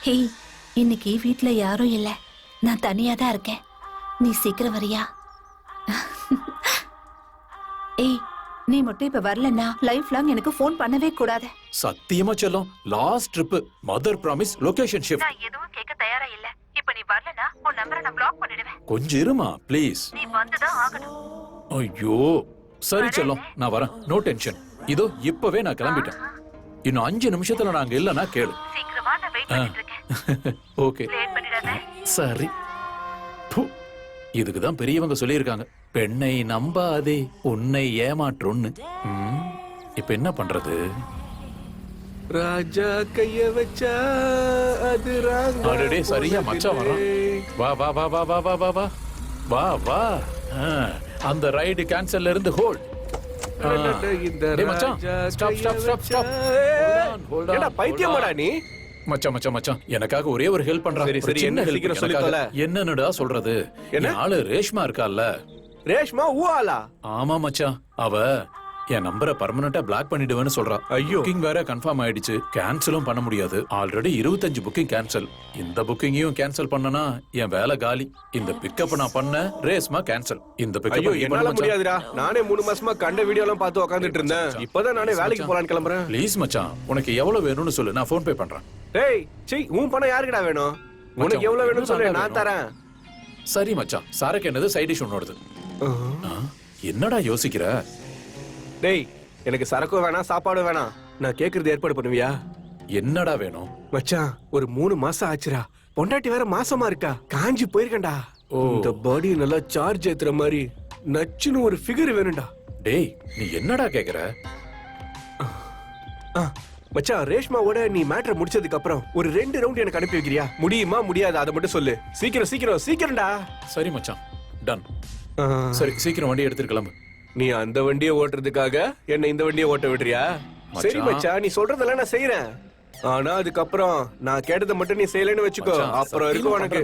Hey, இன்னைக்கு வீட்ல யாரும் இல்ல, நான் தனியா தான் இருக்கேன். நீ சீக்கிரம் வரியா? ஏய், நீ மட்டும் இப்ப வரலன்னா லைஃப் லாங் எனக்கு ஃபோன் பண்ணவே கூடாது. சத்தியமா செல்லம், last trip, mother promise, location shift. நான் எதுவும் கேட்க தயாரா இல்ல. இப்ப நீ வரலன்னா உன் நம்பரை நான் பிளாக் பண்ணிடுவேன். கொஞ்சம் இருமா ப்ளீஸ். நீ வந்துதான் ஆகணும். ஐயோ சரி செல்லம், நான் வரேன், நோ டென்ஷன். இதோ இப்பவே நான் கிளம்பிட்டேன். இன்னும் 5 நிமிஷத்துல நாங்க இல்லனா கேளு. சீக்கிரமா நான் வெயிட் பண்ணிட்டு இருக்கேன். ஓகே லேட் பண்ணிடாத. சரி. இதுக்குதான் பெரியவங்க சொல்லியிருக்காங்க, பெண்ணை நம்பாதே உன்னை ஏமாற்றுன்னு. இப்ப என்ன பண்றது? ராஜா கைய வச்சா அது ராங்க. அடடே சரியா மச்சான் வரான். வா வா வா வா வா வா வா வா வா வா. அந்த ரைடு கேன்சல்ல இருந்து ஹோல்ட். இந்த டேய் மச்சான், ஸ்டாப் ஸ்டாப் ஸ்டாப் ஸ்டாப். ஏடா பைத்தியமாடா நீ? மச்சான் மச்சான் மச்சான், எனக்காக ஒரே ஒரு ஹெல்ப் பண்றா. சரி, ஒரு சரி, சின்ன என்ன help சீக்கிரம் எனக்காக. சொல்லி தொலை. என்னன்னுடா சொல்றது? என்ன? என் ஆளு ரேஷ்மா இருக்கால்ல? ரேஷ்மா ஊஆலா? ஆமா மச்சான், அவ என் நம்பரை பர்மனண்டா பிளாக் பண்ணிடுவேன்னு சொல்றா. ஐயோ. புக்கிங் வேற கன்ஃபார்ம் ஆயிடுச்சு, கேன்சலும் பண்ண முடியாது. Already 25 booking cancel. இந்த புக்கிங்கையும் கேன்சல் பண்ணனா என் வேலை காலி. இந்த பிக்கப் நான் பண்ண, ரேஸ்மா கேன்சல். இந்த ஐயோ பிக்கப் என்னால முடியாதுடா. நானே 3 மாசமா கண்ட வீடியோ எல்லாம் பார்த்து உட்கார்ந்துட்டு இருந்தேன். இப்பதான் நானே வேலைக்கு போலான்னு கிளம்புறேன். ப்ளீஸ் மச்சான், உனக்கு எவ்வளவு வேணும்னு சொல்லு, நான் ஃபோன் பே பண்றேன். டேய் சீ, உன் பணம் யாருக்குடா வேணும்? உனக்கு எவ்வளவு வேணும்னு சொல்லு, நான் தரேன். சரி மச்சான், சாருக்கு என்னது சைட் டிஷ் ஒன்னோடுது. என்னடா யோசிக்கிற? டேய் எனக்கு சரக்கும் வேணாம், சாப்பாடும் வேணாம். நான் கேக்குறது ஏற்பாடு பண்ணுவியா? என்னடா வேணும்? மச்சான் ஒரு 3 மாசம் ஆச்சுடா. பொண்டாட்டி வேற மாசமா இருக்கா. காஞ்சி போயிருக்கேன்டா. இந்த பாடி நல்லா சார்ஜ் ஏத்துற மாதிரி நச்சுன்னு ஒரு ஃபிகர் வேணும்டா. டேய் நீ என்னடா கேக்குற? மச்சான் ரேஷ்மாவோட நீ மேட்டர் முடிச்சதுக்கு அப்புறம் ஒரு 2 ரவுண்ட் எனக்கு அனுப்பி வைக்கிறியா? முடியுமா முடியாது அதை மட்டும் சொல்லு. சீக்கிரம் சீக்கிரம் சீக்கிரம்டா. சரி மச்சான், டன். சரி சீக்கிரம் வண்டி எடுத்துட்டு கிளம்பு. நீ அந்த வண்டியை ஓட்டுறதுக்காக என்ன இந்த வண்டியை ஓட்ட விடுறியா? சரி மச்சான், நீ சொல்றதெல்லாம் நான் செய்யறேன். ஆனா அதுக்கப்புறம் நான் கேட்டதை மட்டும் நீ செய்யலன்னு வச்சுக்கோ, அப்புறம் இருக்கும் உனக்கு.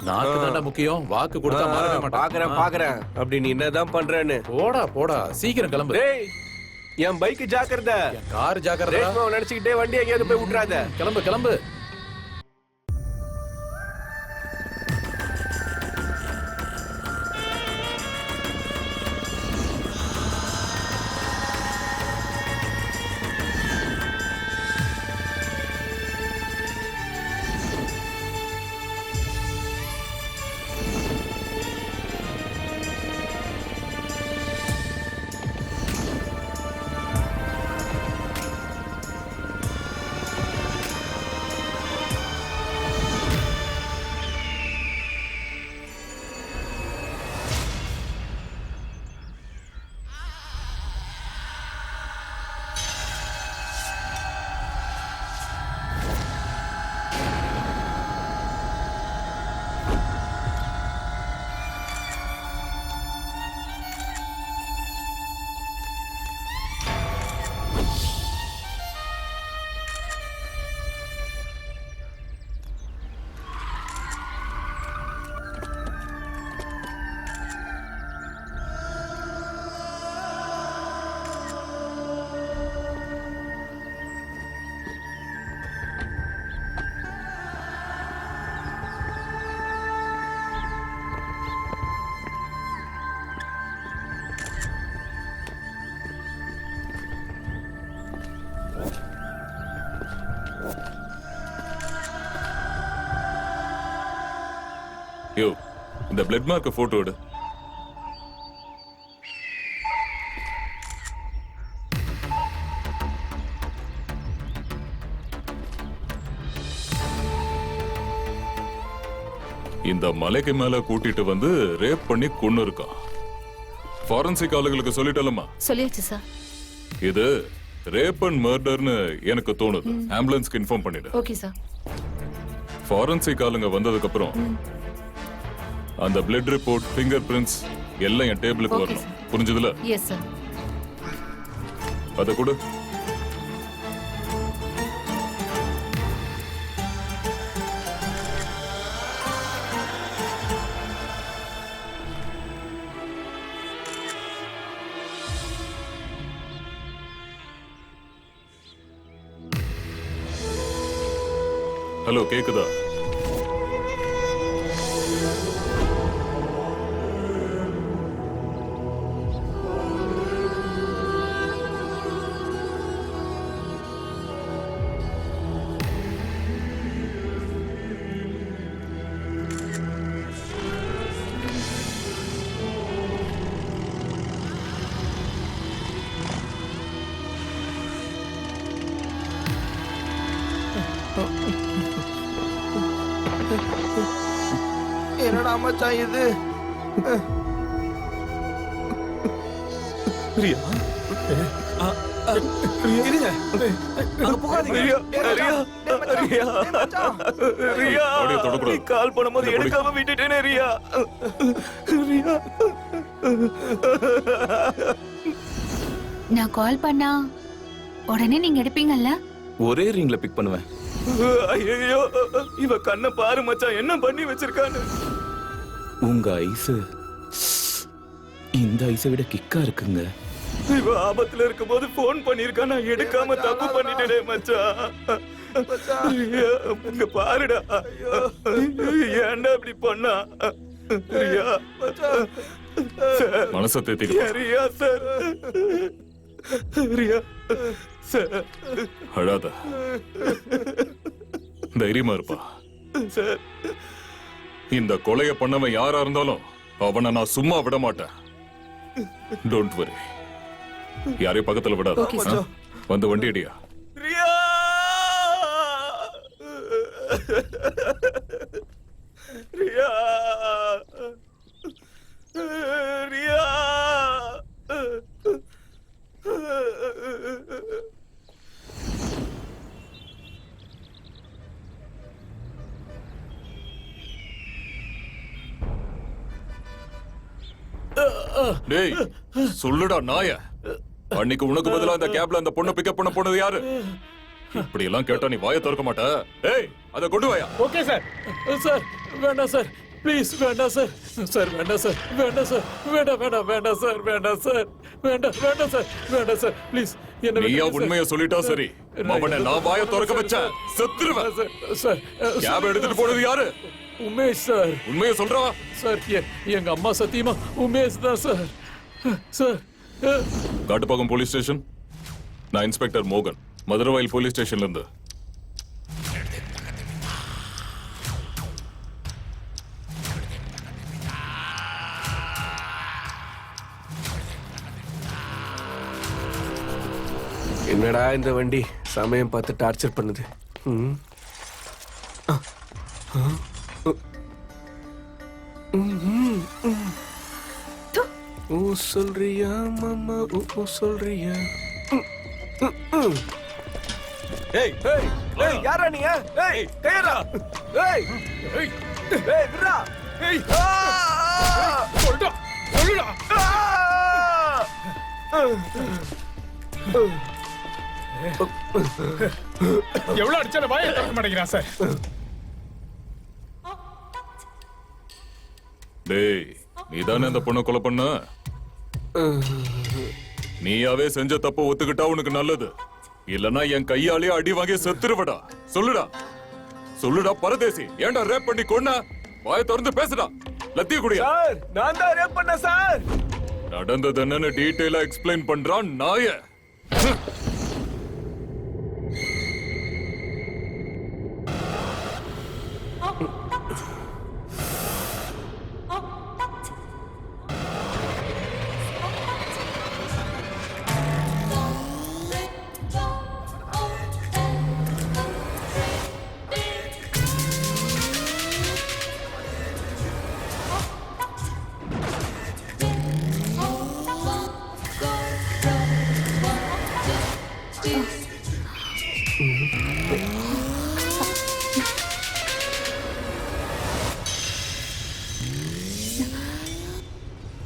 நாக்கு தாண்டா முக்கியம், வாக்கு கொடுத்தா மாறவே மாட்டேன். பாக்குறேன் பாக்குறேன் அப்படி நீ என்னதான் பண்றேன்னு. போடா போடா, சீக்கிரம் கிளம்பு. டேய் என் பைக் ஜாக்கிரதை. கார் ஜாக்கிரதை. ரேஷ்மாவை நினைச்சுக்கிட்டே வண்டி எங்கேயாவது போய் விட்டுறாத. கிளம்பு கிளம்பு. யோ, இந்த பிளட் மார்க் போட்டோ எடு. இந்த மலைக்கு மேல கூட்டிட்டு வந்து ரேப் பண்ணி கொன்னு இருக்கான். ஃபாரன்சிக் ஆளுங்களுக்கு சொல்லிட்டலமா? சொல்லியாச்சு சார். இது ரேப் அண்ட் மர்டர்னு எனக்கு தோணுது. ஆம்புலன்ஸ்க்கு இன்ஃபார்ம் பண்ணிடு. Okay sir. ஃபாரன்சிக் ஆளுங்க வந்ததுக்கு அப்புறம் அந்த பிளட் ரிப்போர்ட், ஃபிங்கர் பிரிண்ட்ஸ் எல்லாம் என் டேபிளுக்கு வரணும். புரிஞ்சதுல? Yes sir. அத கொடு. ஹலோ கேக்குதா? என்னடா மச்சான் இது? ரியா இருங்க. அங்க போகாதீங்க. ரியா டேய் ரியா மச்சான், ரியா டேய் மச்சான். ரியா பாடியை தொடக்கூடாது. நீ கால் பண்ணும்போது இந்த பாடி. எடுக்காம விட்டுட்டேனே ரியா. ரியா நான் கால் பண்ணா உடனே நீங்க எடுப்பீங்கல்ல? ஒரே ரிங்ல பிக் பண்ணுவேன். ஐயோ இவ கண்ண பாரு மச்சான், என்ன பண்ணி வச்சிருக்கான்னு. உங்க ஐஸ் இந்த ஐஸை விட கிக்கா இருக்குங்க. இவ ஆபத்துல இருக்கும்போது போன் பண்ணிருக்கா, நான் எடுக்காம தப்பு பண்ணிட்டேனே மச்சான். ரியா, இங்க பாருடா. ஏன்டா இப்படி பண்ணா? ரியா சார், மனசை தேத்திக்க. ரியா சார், ரியா சார், அழாத, தைரியமா இருப்பா. சார் இந்த கொலைய பண்ணவன் யாரா இருந்தாலும் அவனை நான் சும்மா விட மாட்டேன். Don't worry. யாரையும் பக்கத்துல விடாத. ஆ? வந்து வண்டி அடியா. ரியா ரியா ரியா டேய் சொல்லுடா நாய. அன்னைக்கு உனக்கு பதிலா இந்த கேப்ல அந்த பொண்ணு பிக்கப் பண்ண போனது யாரு? இப்படி எல்லாம் கேட்டா நீ வாயை திறக்க மாட்ட. ஏய் அத கொண்டு வாயா. Okay sir. சார் வேண்டாம் சார், ப்ளீஸ் வேண்டாம் சார். சார் வேண்டாம் சார், வேண்டாம் சார், வேண்டாம் சார், வேண்டாம் சார், வேண்டாம் சார், வேண்டாம் சார், ப்ளீஸ் என்ன நீயா உண்மையை சொல்லிட்டா சரி. அவனை நான் வாயை திறக்க வச்ச செத்துருவேன். சார் கேப் எடுத்துட்டு போனது யாரு? உமேஷ் சார். உண்மையை சொல்றா. சார் எங்க அம்மா சத்தியமா உமேஷ் தான் sir. Sir Kattupakkam police station. நான் இன்ஸ்பெக்டர் மோகன், மதுரவாயில் போலீஸ் ஸ்டேஷன்ல இருந்து. என்னடா இந்த வண்டி சமயம் பார்த்து டார்ச்சர் பண்ணுது. ஓ சொல்றியா மாமா, ஓ சொல்றியா? ஏய் ஏய் ஏய் யாரா நீ? ஏய் கையடா. ஏய் ஏய் ஏய் விட்றா. ஏய் சொல்டா சொல்லுடா. எவ்வளவு அடிச்சாலும் வாயை திறக்க மாட்டேங்கிறான் சார். டேய் நீதானே அந்த பொண்ணை கொலை பண்ண? நீயாவே செஞ்ச தப்ப ஒத்துக்கிட்டா உனக்கு நல்லது. இல்லனா என் கையாலே அடி வாங்கி செத்துருவடா. சொல்லுடா சொல்லுடா பரதேசி. ஏன்டா ரேப் பண்ணி கொன்ன? வாயை திறந்து பேசுடா. லத்திய குடியா. சார் நான் தான் ரேப் பண்ண சார். நடந்தது என்னன்னு டீடைலா எக்ஸ்பிளைன் பண்றான் நாய.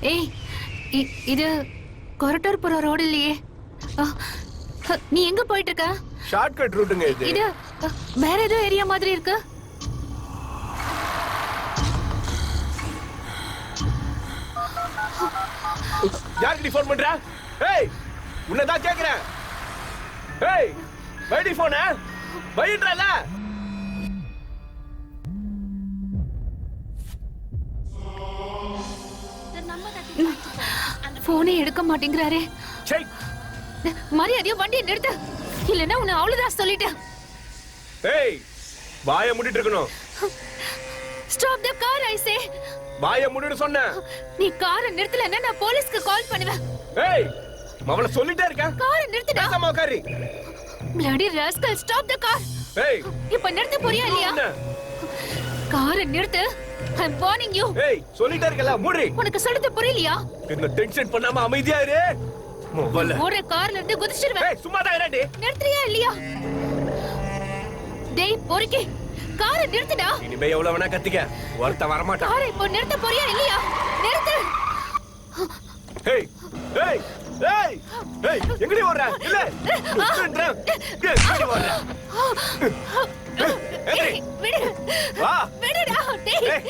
ஏய் இது கொரட்டூர்புரம் ரோடு இல்லையே. நீ எங்க போயிட்டு இருக்க? ஷார்ட்கட் ரூட்டுங்க இது. இது வேற ஏதோ ஏரியா மாதிரி இருக்கு. யாருக்கு ஃபோன் பண்ற? ஏய் உன்னதான் கேக்குறேன். ஏய் வைடி போன் வைட்றல. போனே எடுக்க மாட்டேங்கிறாரே. சை. மரியாதையா வண்டியை நிறுத்து, இல்லைன்னா உன்னை அவ்வளவுதான் சொல்லிட்டேன். ஏய் வாயை மூடிட்டு இருக்கணும். ஸ்டாப் த கார் ஐ சே. வாயை மூடிட்டு சொன்னேன். நீ காரை நிறுத்தலன்னா நான் போலீஸ்க்கு கால் பண்ணுவேன். ஏய் அவள சொல்லிட்டே இருக்கேன். காரை நிறுத்துடா. பேசாம உட்காரு. bloody rascal, stop the car. ஏய் இப்ப நிறுத்த போறியா இல்லையா? என்ன? காரை நிறுத்து. I'm warning you. ஏய் சொல்லிட்டே இருக்கல மூடி. உனக்கு சொல்றது புரியலையா? என்ன டென்ஷன் பண்ணாம அமைதியா இரு. மொபைல். ஒரு கார்ல இருந்து குதிச்சிடுவேன். ஏய் சும்மா தான் இருடா. நிறுத்துறியா இல்லையா? டேய் பொறுக்கி, காரை நிறுத்துடா. இனிமே எவ்வளவு வேணா கத்திக்க, ஒருத்த வர மாட்டான். காரை இப்போ நிறுத்த போறியா இல்லையா? நிறுத்து. ஏய் ஏய் ஏய் ஏய் எங்கடி ஓடுற? இல்ல நின்றேன். எங்கடி ஓடுற? ஏய், விடு. வா. விடுடா. டேய். ஏய்